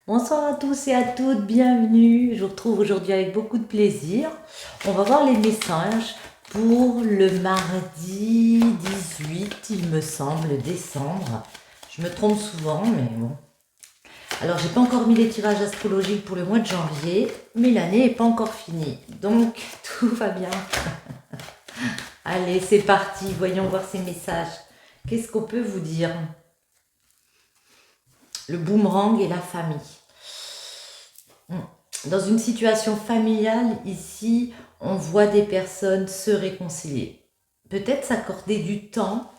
Bonsoir à tous et à toutes, bienvenue. Je vous retrouve aujourd'hui avec beaucoup de plaisir. On va voir les messages pour le mardi 18, il me semble, décembre. Je me trompe souvent, mais bon. Alors, j'ai pas encore mis les tirages astrologiques pour le mois de janvier, mais l'année n'est pas encore finie. Donc, tout va bien. Allez, c'est parti, voyons voir ces messages. Qu'est-ce qu'on peut vous dire? Le boomerang et la famille. Dans une situation familiale, ici, on voit des personnes se réconcilier. Peut-être s'accorder du temps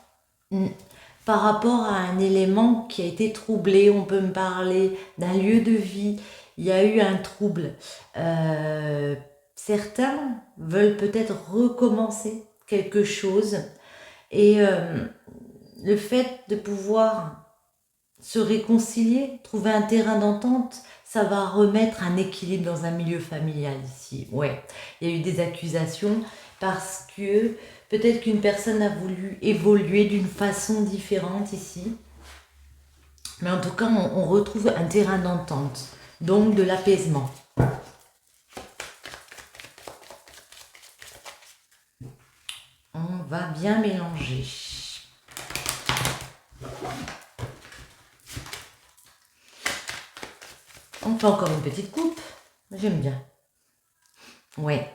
par rapport à un élément qui a été troublé. On peut me parler d'un lieu de vie. Il y a eu un trouble. Certains veulent peut-être recommencer quelque chose. Et le fait de pouvoir se réconcilier, trouver un terrain d'entente, ça va remettre un équilibre dans un milieu familial ici. Ouais, il y a eu des accusations parce que peut-être qu'une personne a voulu évoluer d'une façon différente ici. Mais en tout cas, on retrouve un terrain d'entente, donc de l'apaisement. On va bien mélanger. On fait encore une petite coupe. J'aime bien. Ouais.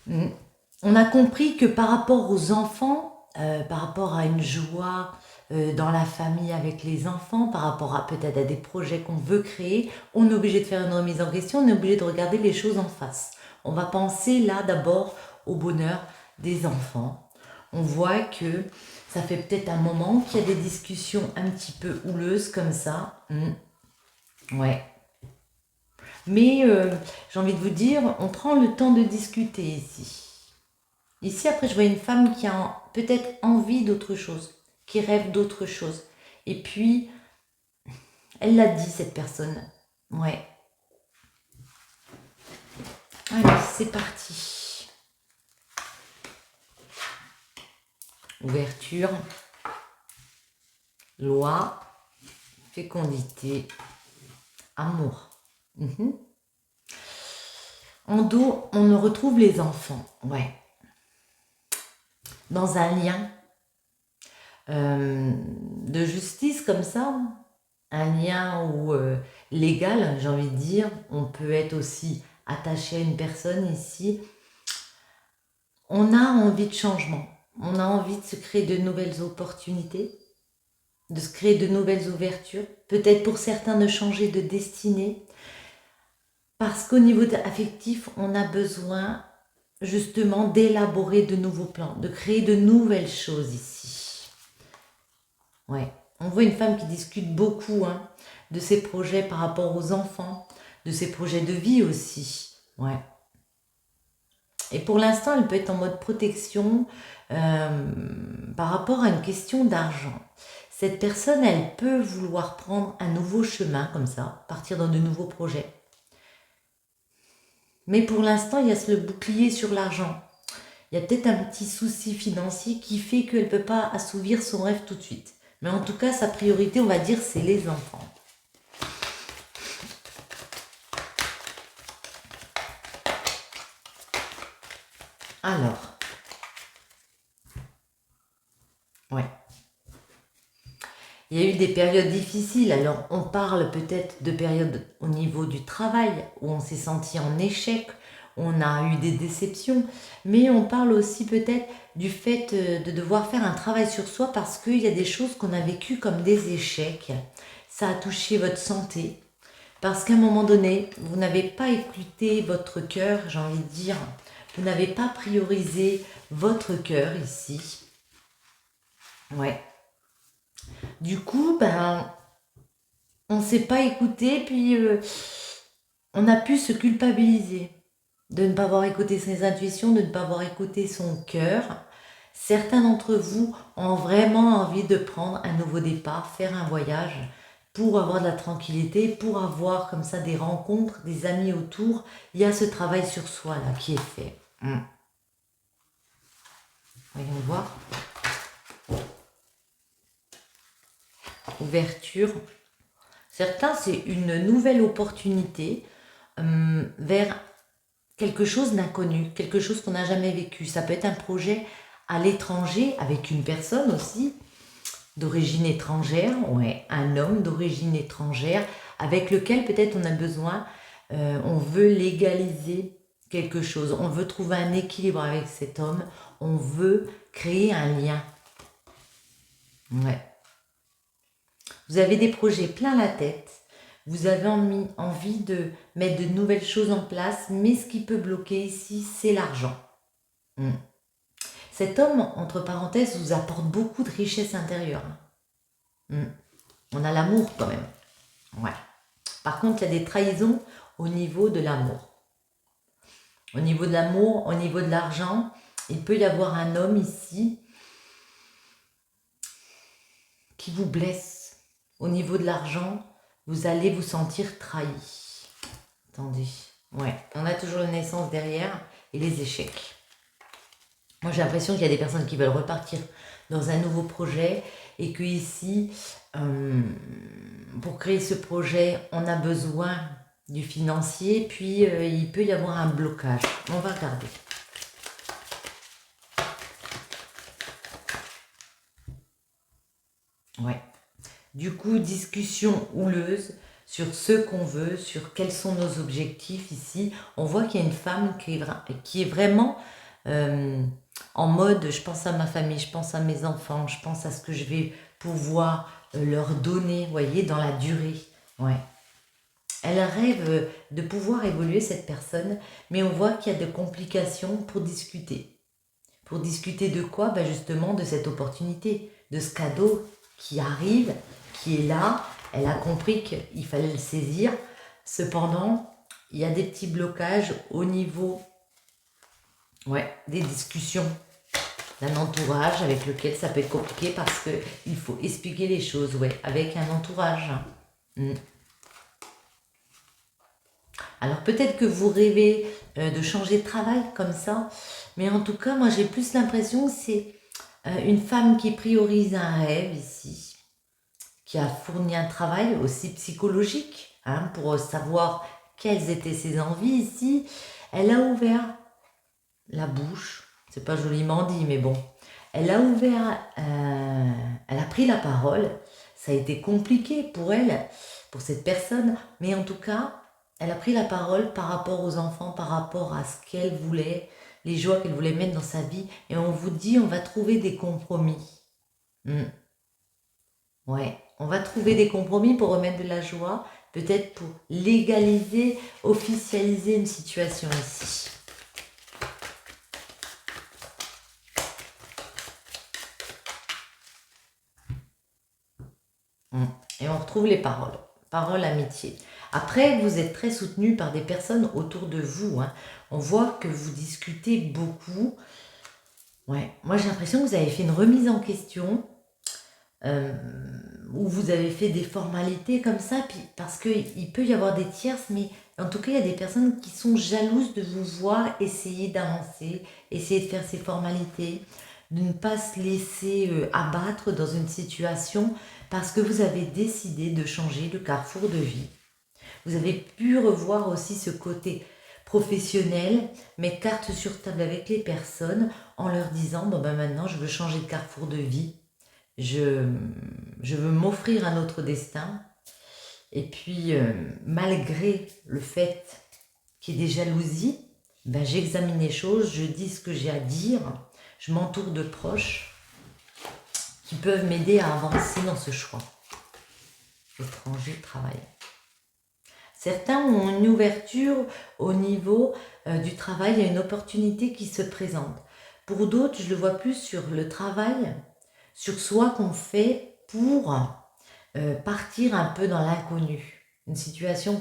On a compris que par rapport aux enfants, par rapport à une joie dans la famille avec les enfants, par rapport à peut-être à des projets qu'on veut créer, on est obligé de faire une remise en question, on est obligé de regarder les choses en face. On va penser là d'abord au bonheur des enfants. On voit que ça fait peut-être un moment qu'il y a des discussions un petit peu houleuses comme ça. Ouais. Mais j'ai envie de vous dire, on prend le temps de discuter ici. Ici, après, je vois une femme qui a peut-être envie d'autre chose, qui rêve d'autre chose. Et puis, elle l'a dit, cette personne. Ouais. Allez, c'est parti. Ouverture, loi, fécondité, amour. En dos, on retrouve les enfants. Ouais. Dans un lien de justice comme ça, un lien où légal, j'ai envie de dire, on peut être aussi attaché à une personne ici. On a envie de changement, on a envie de se créer de nouvelles opportunités, de se créer de nouvelles ouvertures, peut-être pour certains de changer de destinée, parce qu'au niveau affectif, on a besoin justement d'élaborer de nouveaux plans, de créer de nouvelles choses ici. Ouais. On voit une femme qui discute beaucoup de ses projets par rapport aux enfants, de ses projets de vie aussi. Ouais. Et pour l'instant, elle peut être en mode protection par rapport à une question d'argent. Cette personne, elle peut vouloir prendre un nouveau chemin comme ça, partir dans de nouveaux projets. Mais pour l'instant, il y a le bouclier sur l'argent. Il y a peut-être un petit souci financier qui fait qu'elle ne peut pas assouvir son rêve tout de suite. Mais en tout cas, sa priorité, on va dire, c'est les enfants. Alors, ouais. Il y a eu des périodes difficiles, alors on parle peut-être de périodes au niveau du travail, où on s'est senti en échec, on a eu des déceptions, mais on parle aussi peut-être du fait de devoir faire un travail sur soi parce qu'il y a des choses qu'on a vécues comme des échecs. Ça a touché votre santé, parce qu'à un moment donné, vous n'avez pas écouté votre cœur, j'ai envie de dire, vous n'avez pas priorisé votre cœur ici. Ouais. Du coup, on ne s'est pas écouté, puis on a pu se culpabiliser de ne pas avoir écouté ses intuitions, de ne pas avoir écouté son cœur. Certains d'entre vous ont vraiment envie de prendre un nouveau départ, faire un voyage pour avoir de la tranquillité, pour avoir comme ça des rencontres, des amis autour. Il y a ce travail sur soi là qui est fait. Voyons voir. Ouverture. Certains, c'est une nouvelle opportunité vers quelque chose d'inconnu, quelque chose qu'on n'a jamais vécu. Ça peut être un projet à l'étranger avec une personne aussi d'origine étrangère, ouais, un homme d'origine étrangère avec lequel peut-être on a besoin, on veut légaliser quelque chose, on veut trouver un équilibre avec cet homme, on veut créer un lien. Ouais. Vous avez des projets plein la tête, vous avez envie de mettre de nouvelles choses en place, mais ce qui peut bloquer ici, c'est l'argent. Cet homme, entre parenthèses, vous apporte beaucoup de richesse intérieure. On a l'amour quand même. Ouais. Par contre, il y a des trahisons au niveau de l'amour. Au niveau de l'amour, au niveau de l'argent, il peut y avoir un homme ici qui vous blesse. Au niveau de l'argent, vous allez vous sentir trahi. Attendez. Ouais, on a toujours la naissance derrière et les échecs. Moi, j'ai l'impression qu'il y a des personnes qui veulent repartir dans un nouveau projet et que ici, pour créer ce projet, on a besoin du financier, puis il peut y avoir un blocage. On va regarder. Ouais. Du coup, discussion houleuse sur ce qu'on veut, sur quels sont nos objectifs ici. On voit qu'il y a une femme qui est vraiment en mode je pense à ma famille, je pense à mes enfants, je pense à ce que je vais pouvoir leur donner, vous voyez, dans la durée. Ouais. Elle rêve de pouvoir évoluer, cette personne, mais on voit qu'il y a des complications pour discuter. Pour discuter de quoi? Ben justement de cette opportunité, de ce cadeau qui arrive, qui est là. Elle a compris qu'il fallait le saisir. Cependant, il y a des petits blocages au niveau des discussions d'un entourage avec lequel ça peut être compliqué parce qu'il faut expliquer les choses avec un entourage. Alors peut-être que vous rêvez de changer de travail comme ça, mais en tout cas, moi j'ai plus l'impression que c'est une femme qui priorise un rêve ici, qui a fourni un travail aussi psychologique pour savoir quelles étaient ses envies ici. Elle a ouvert la bouche, c'est pas joliment dit, mais bon. Elle a ouvert, elle a pris la parole. Ça a été compliqué pour elle, pour cette personne, mais en tout cas, elle a pris la parole par rapport aux enfants, par rapport à ce qu'elle voulait, les joies qu'elle voulait mettre dans sa vie. Et on vous dit, on va trouver des compromis. Ouais, on va trouver des compromis pour remettre de la joie, peut-être pour légaliser, officialiser une situation ici. Et on retrouve les paroles. Paroles, amitié. Après, vous êtes très soutenu par des personnes autour de vous. On voit que vous discutez beaucoup. Ouais. Moi, j'ai l'impression que vous avez fait une remise en question, où vous avez fait des formalités comme ça, puis parce qu'il peut y avoir des tierces, mais en tout cas, il y a des personnes qui sont jalouses de vous voir essayer d'avancer, essayer de faire ces formalités, de ne pas se laisser abattre dans une situation parce que vous avez décidé de changer de carrefour de vie. Vous avez pu revoir aussi ce côté professionnel, mettre carte sur table avec les personnes en leur disant bon ben maintenant je veux changer de carrefour de vie, je veux m'offrir un autre destin. Et puis malgré le fait qu'il y ait des jalousies, ben, j'examine les choses, je dis ce que j'ai à dire, je m'entoure de proches qui peuvent m'aider à avancer dans ce choix. Étranger, travail. Certains ont une ouverture au niveau du travail, il y a une opportunité qui se présente. Pour d'autres, je le vois plus sur le travail, sur soi qu'on fait pour partir un peu dans l'inconnu. Une situation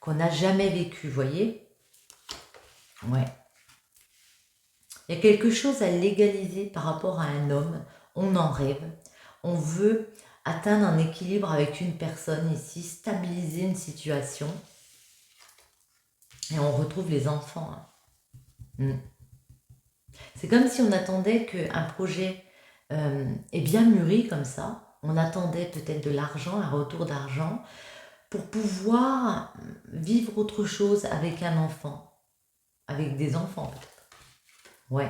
qu'on n'a jamais vécue, vous voyez? Ouais. Il y a quelque chose à légaliser par rapport à un homme. On en rêve. On veut atteindre un équilibre avec une personne ici, stabiliser une situation. Et on retrouve les enfants. C'est comme si on attendait qu'un projet est bien mûri comme ça. on attendait peut-être de l'argent, un retour d'argent, pour pouvoir vivre autre chose avec un enfant, avec des enfants peut-être. Ouais.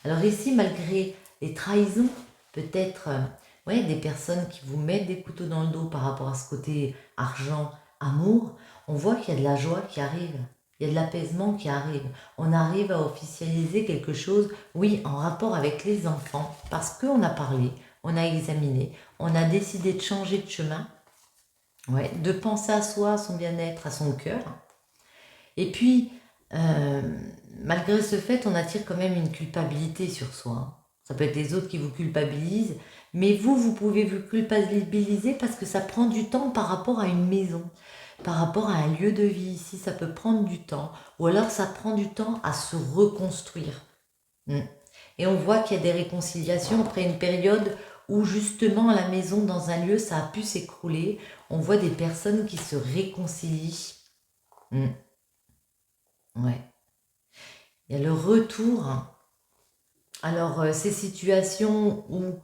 Alors ici, malgré les trahisons, peut-être ouais, des personnes qui vous mettent des couteaux dans le dos par rapport à ce côté argent, amour, on voit qu'il y a de la joie qui arrive, il y a de l'apaisement qui arrive. On arrive à officialiser quelque chose, oui, en rapport avec les enfants, parce qu'on a parlé, on a examiné, on a décidé de changer de chemin, ouais, de penser à soi, à son bien-être, à son cœur. Et puis, euh, malgré ce fait, on attire quand même une culpabilité sur soi, hein. Ça peut être les autres qui vous culpabilisent, mais vous pouvez vous culpabiliser parce que ça prend du temps par rapport à une maison, par rapport à un lieu de vie. Ici, ça peut prendre du temps, ou alors ça prend du temps à se reconstruire. Mm. Et on voit qu'il y a des réconciliations après une période où justement à la maison, dans un lieu, ça a pu s'écrouler. On voit des personnes qui se réconcilient. Mm. Ouais. Il y a le retour. Alors, ces situations où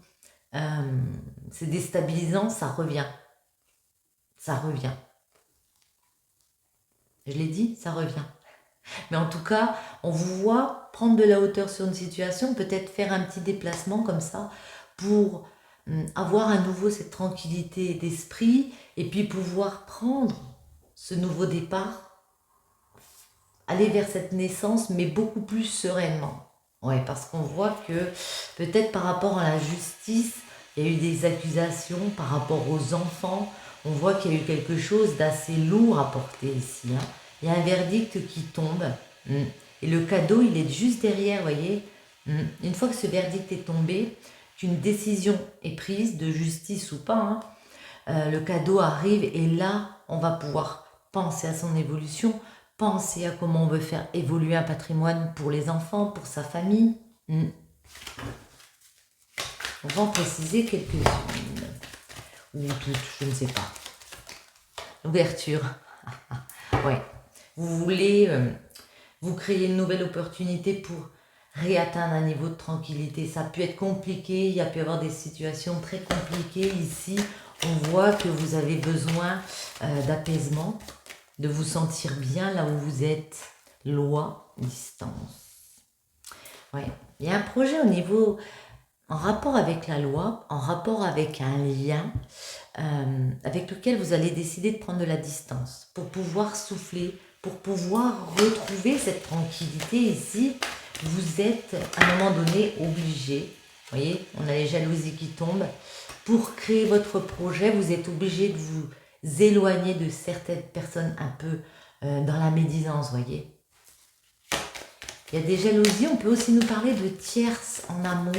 c'est déstabilisant, ça revient. Ça revient. Je l'ai dit, ça revient. Mais en tout cas, on vous voit prendre de la hauteur sur une situation, peut-être faire un petit déplacement comme ça pour avoir à nouveau cette tranquillité d'esprit et puis pouvoir prendre ce nouveau départ, aller vers cette naissance, mais beaucoup plus sereinement. Ouais, parce qu'on voit que peut-être par rapport à la justice, il y a eu des accusations par rapport aux enfants. On voit qu'il y a eu quelque chose d'assez lourd à porter ici, hein. Il y a un verdict qui tombe. Mm. Et le cadeau, il est juste derrière, vous voyez. Mm. Une fois que ce verdict est tombé, qu'une décision est prise, de justice ou pas, hein, le cadeau arrive et là, on va pouvoir penser à son évolution, penser à comment on veut faire évoluer un patrimoine pour les enfants, pour sa famille. Mm. On va en préciser quelques-unes. Ou toutes, je ne sais pas. L'ouverture. Ouais. Vous voulez vous créer une nouvelle opportunité pour réatteindre un niveau de tranquillité. Ça a pu être compliqué, il y a pu y avoir des situations très compliquées. Ici, on voit que vous avez besoin d'apaisement, de vous sentir bien là où vous êtes. Loi, distance. Ouais. Il y a un projet au niveau, en rapport avec la loi, en rapport avec un lien avec lequel vous allez décider de prendre de la distance pour pouvoir souffler, pour pouvoir retrouver cette tranquillité ici. Vous êtes à un moment donné obligé, vous voyez, on a les jalousies qui tombent, pour créer votre projet, vous êtes obligé de vous éloigner de certaines personnes un peu dans la médisance, vous voyez. Il y a des jalousies, on peut aussi nous parler de tierces en amour.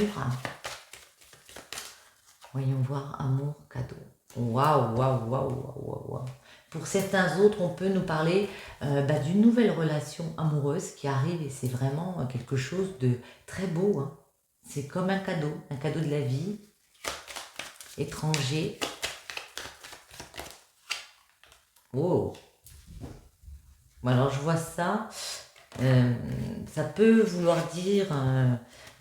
Voyons voir, amour, cadeau. Waouh, waouh, waouh, waouh, waouh. Pour certains autres, on peut nous parler d'une nouvelle relation amoureuse qui arrive et c'est vraiment quelque chose de très beau, hein. C'est comme un cadeau de la vie, étranger. Wow. Bon, alors je vois ça. Ça peut vouloir dire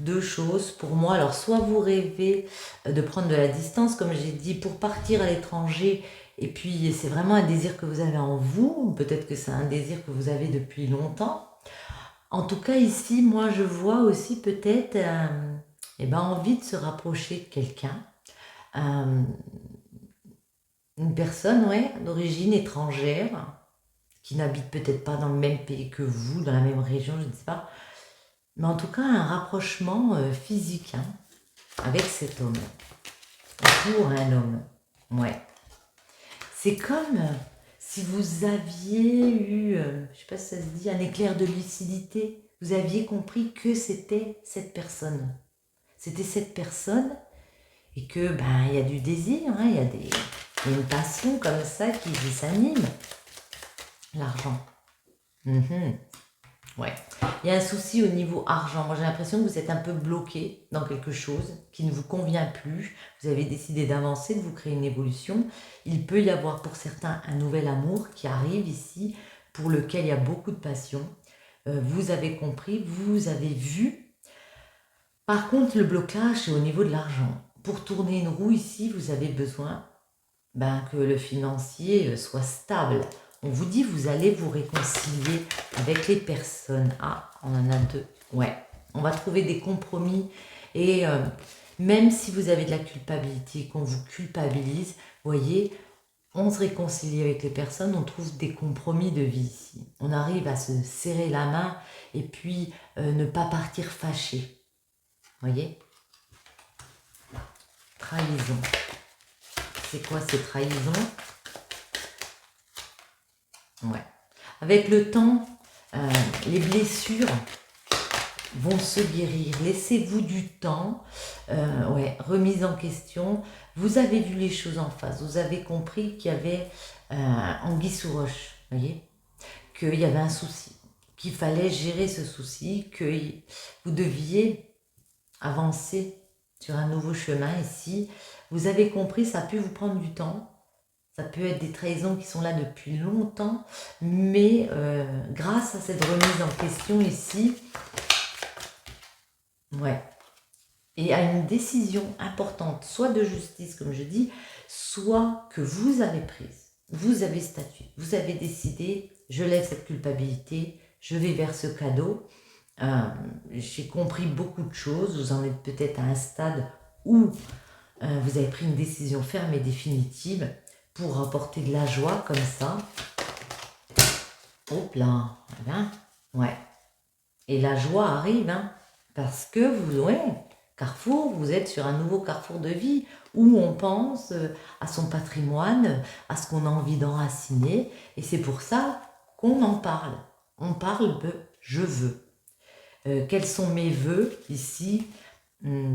deux choses pour moi. Alors soit vous rêvez de prendre de la distance, comme j'ai dit, pour partir à l'étranger, et puis c'est vraiment un désir que vous avez en vous, peut-être que c'est un désir que vous avez depuis longtemps. En tout cas ici, moi je vois aussi peut-être envie de se rapprocher de quelqu'un, euh, une personne ouais, d'origine étrangère, qui n'habite peut-être pas dans le même pays que vous, dans la même région, je ne sais pas. Mais en tout cas, un rapprochement physique hein, avec cet homme. Pour un homme. Ouais. C'est comme si vous aviez eu, je ne sais pas si ça se dit, un éclair de lucidité. Vous aviez compris que c'était cette personne. C'était cette personne et que il y a du désir, hein, il y a une passion comme ça qui s'anime. L'argent. Ouais. Il y a un souci au niveau argent. Moi, j'ai l'impression que vous êtes un peu bloqué dans quelque chose qui ne vous convient plus. Vous avez décidé d'avancer, de vous créer une évolution. Il peut y avoir pour certains un nouvel amour qui arrive ici, pour lequel il y a beaucoup de passion. Vous avez compris, vous avez vu. Par contre, le blocage, c'est au niveau de l'argent. pour tourner une roue ici, vous avez besoin que le financier soit stable. On vous dit, vous allez vous réconcilier avec les personnes. Ah, on en a deux. Ouais, on va trouver des compromis. Et même si vous avez de la culpabilité, qu'on vous culpabilise, voyez, on se réconcilie avec les personnes, on trouve des compromis de vie ici. On arrive à se serrer la main et puis ne pas partir fâché. Voyez? Trahison. C'est quoi ces trahisons? Ouais. Avec le temps, les blessures vont se guérir. Laissez-vous du temps. Ouais, remise en question. Vous avez vu les choses en face. Vous avez compris qu'il y avait anguille sous roche. Voyez, qu'il y avait un souci, qu'il fallait gérer ce souci, que vous deviez avancer sur un nouveau chemin ici. Vous avez compris, ça a pu vous prendre du temps. Ça peut être des trahisons qui sont là depuis longtemps, mais grâce à cette remise en question ici, ouais, et à une décision importante, soit de justice, comme je dis, soit que vous avez prise, vous avez statué, vous avez décidé, je lève cette culpabilité, je vais vers ce cadeau. J'ai compris beaucoup de choses, vous en êtes peut-être à un stade où vous avez pris une décision ferme et définitive pour apporter de la joie comme ça. Hop là, voilà. Ouais. Et la joie arrive, hein, parce que vous, ouais, Carrefour, vous êtes sur un nouveau carrefour de vie où on pense à son patrimoine, à ce qu'on a envie d'enraciner. Et c'est pour ça qu'on en parle. On parle de je veux. Quels sont mes vœux ici?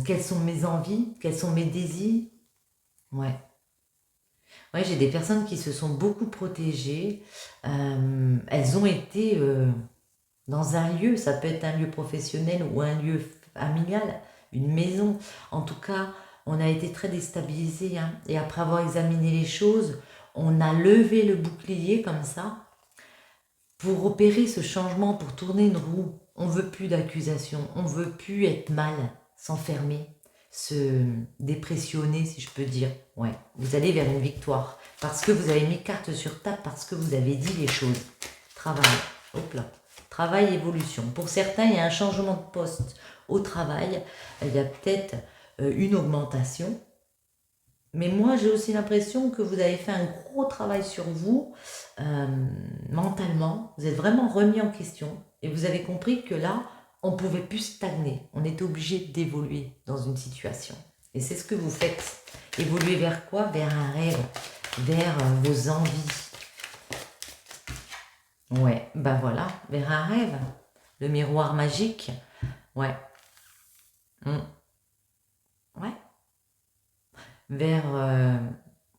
Quelles sont mes envies? Quels sont mes désirs? Ouais. Ouais, j'ai des personnes qui se sont beaucoup protégées. Elles ont été dans un lieu, ça peut être un lieu professionnel ou un lieu familial, une maison. En tout cas, on a été très déstabilisés. Hein. Et après avoir examiné les choses, on a levé le bouclier comme ça pour opérer ce changement, pour tourner une roue. On ne veut plus d'accusation, on ne veut plus être mal, s'enfermer, se dépressionner, si je peux dire. Ouais, vous allez vers une victoire. Parce que vous avez mis carte sur table, parce que vous avez dit les choses. Travail, hop là. Travail, évolution. Pour certains, il y a un changement de poste au travail. Il y a peut-être une augmentation. Mais moi, j'ai aussi l'impression que vous avez fait un gros travail sur vous, mentalement. Vous êtes vraiment remis en question. Et vous avez compris que là, on ne pouvait plus stagner. On était obligé d'évoluer dans une situation. Et c'est ce que vous faites. Évoluer vers quoi? Vers un rêve, vers vos envies. Ouais, ben voilà, vers un rêve. Le miroir magique. Ouais. Ouais. Vers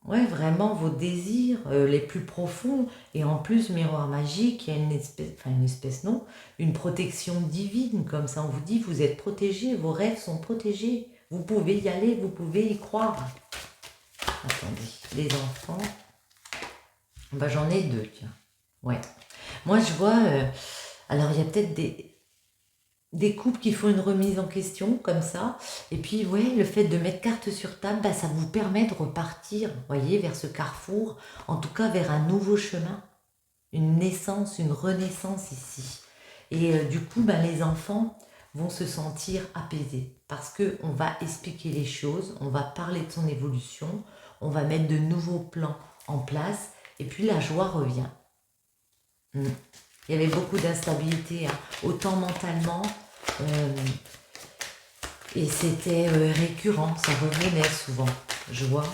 ouais, vraiment vos désirs les plus profonds. Et en plus, miroir magique, il y a une espèce non, une protection divine. Comme ça, on vous dit, vous êtes protégés, vos rêves sont protégés. Vous pouvez y aller, vous pouvez y croire. Attendez, les enfants. Ben, j'en ai deux, tiens. Ouais. Moi, je vois... alors, il y a peut-être des couples qui font une remise en question, comme ça. Et puis, ouais, le fait de mettre carte sur table, ça vous permet de repartir, voyez, vers ce carrefour. En tout cas, vers un nouveau chemin. Une naissance, une renaissance ici. Et du coup, les enfants vont se sentir apaisés. Parce qu'on va expliquer les choses, on va parler de son évolution, on va mettre de nouveaux plans en place. Et puis, la joie revient. Il y avait beaucoup d'instabilité, hein, autant mentalement, et c'était récurrent, ça revenait souvent. Joie.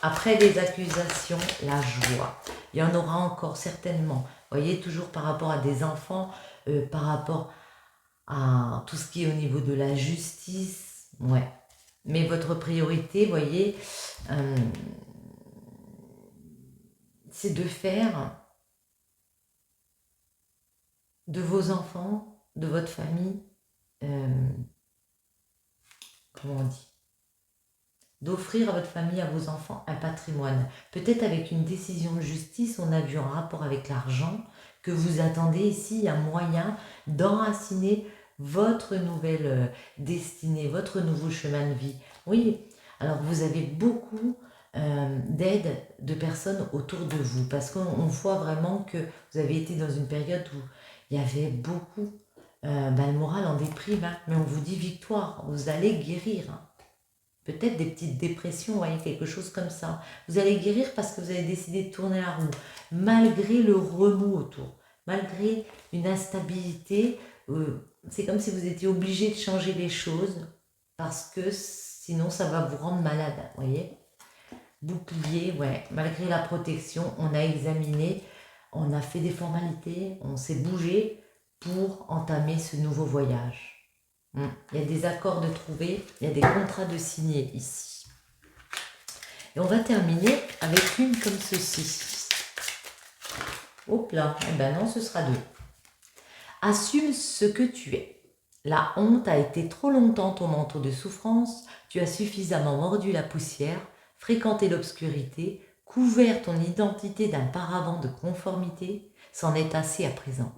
Après les accusations, la joie. Il y en aura encore certainement. Vous voyez, toujours par rapport à des enfants, par rapport à tout ce qui est au niveau de la justice. Ouais. Mais votre priorité, vous voyez, c'est de faire de vos enfants, de votre famille, comment on dit, d'offrir à votre famille, à vos enfants, un patrimoine. Peut-être avec une décision de justice, on a vu en rapport avec l'argent que vous attendez ici, il y a moyen d'enraciner votre nouvelle destinée, votre nouveau chemin de vie. Oui, alors vous avez beaucoup d'aide de personnes autour de vous parce qu'on voit vraiment que vous avez été dans une période où il y avait beaucoup le moral en déprime, hein, mais on vous dit victoire, vous allez guérir. Hein. Peut-être des petites dépressions, vous voyez, quelque chose comme ça. Vous allez guérir parce que vous avez décidé de tourner la roue, malgré le remous autour, malgré une instabilité. C'est comme si vous étiez obligé de changer les choses parce que sinon ça va vous rendre malade, vous voyez. Bouclier, ouais, malgré la protection, on a examiné, on a fait des formalités, on s'est bougé pour entamer ce nouveau voyage. Il y a des accords de trouver, il y a des contrats de signer ici. Et on va terminer avec une comme ceci. Hop là, eh ben non, ce sera 2. Assume ce que tu es. La honte a été trop longtemps ton manteau de souffrance, tu as suffisamment mordu la poussière, fréquenté l'obscurité, couvert ton identité d'un paravent de conformité, c'en est assez à présent.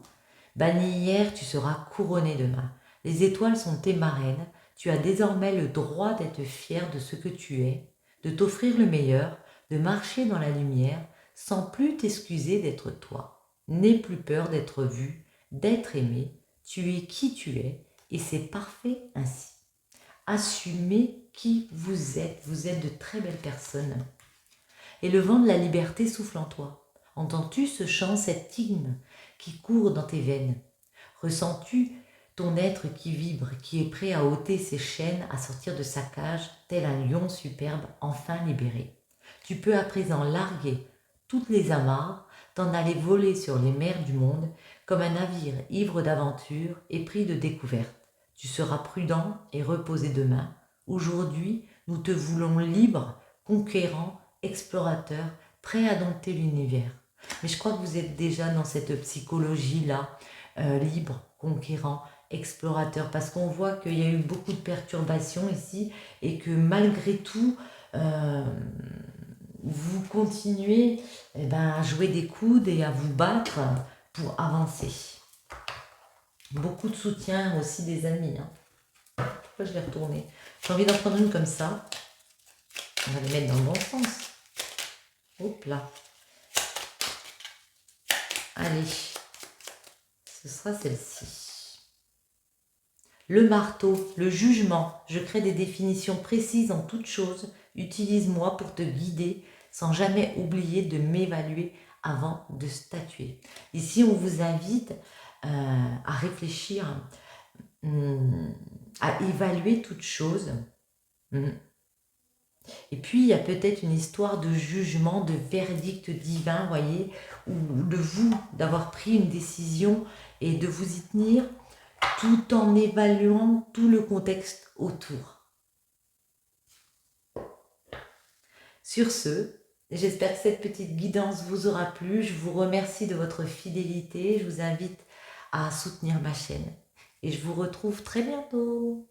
Banni hier, tu seras couronné demain. Les étoiles sont tes marraines, tu as désormais le droit d'être fier de ce que tu es, de t'offrir le meilleur, de marcher dans la lumière, sans plus t'excuser d'être toi. N'aie plus peur d'être vu, d'être aimé, tu es qui tu es, et c'est parfait ainsi. Assumez qui vous êtes de très belles personnes. Et le vent de la liberté souffle en toi. Entends-tu ce chant, cet hymne qui court dans tes veines? Ressens-tu ton être qui vibre, qui est prêt à ôter ses chaînes, à sortir de sa cage, tel un lion superbe, enfin libéré? Tu peux à présent larguer toutes les amarres, t'en aller voler sur les mers du monde, comme un navire ivre d'aventure, épris de découvertes. Tu seras prudent et reposé demain. Aujourd'hui, nous te voulons libre, conquérant, explorateur, prêt à dompter l'univers. Mais je crois que vous êtes déjà dans cette psychologie-là, libre, conquérant, explorateur, parce qu'on voit qu'il y a eu beaucoup de perturbations ici et que malgré tout, vous continuez à jouer des coudes et à vous battre pour avancer. Beaucoup de soutien aussi des amis. Hein. Pourquoi je vais retourner? J'ai envie d'en prendre une comme ça. On va les mettre dans le bon sens. Hop là. Allez. Ce sera celle-ci. Le marteau, le jugement. Je crée des définitions précises en toutes choses. Utilise-moi pour te guider sans jamais oublier de m'évaluer avant de statuer. Ici, on vous invite à réfléchir, à évaluer toute chose. Et puis, il y a peut-être une histoire de jugement, de verdict divin, voyez, ou de vous, d'avoir pris une décision et de vous y tenir tout en évaluant tout le contexte autour. Sur ce, j'espère que cette petite guidance vous aura plu. Je vous remercie de votre fidélité. Je vous invite à soutenir ma chaîne. Et je vous retrouve très bientôt.